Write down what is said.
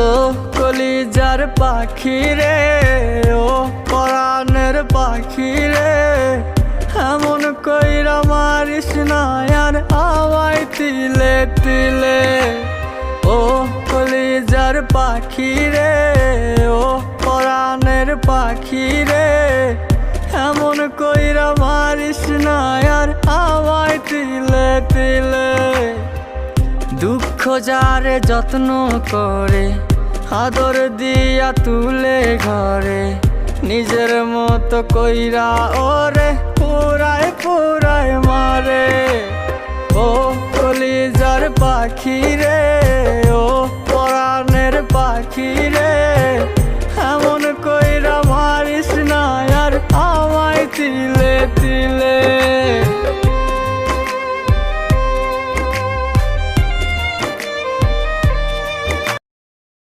ও কলিজার পাখি রে, ও পরাণের পাখি রে, এমন কইরা মারিস না আর আমায় তিলে তিলে। ও কলিজার পাখি রে, ও পরাণের পাখি রে, এমন কইরা মারিস না আর আমায় তিলে তিলে। দুঃখ যারে যত্ন করে আদর দিয়া তুলে ঘরে, নিজের মতো কইরা ওরে পুরায় পুরায় মারে। ও কলিজার পাখি রে, ও পরাণের পাখি রে,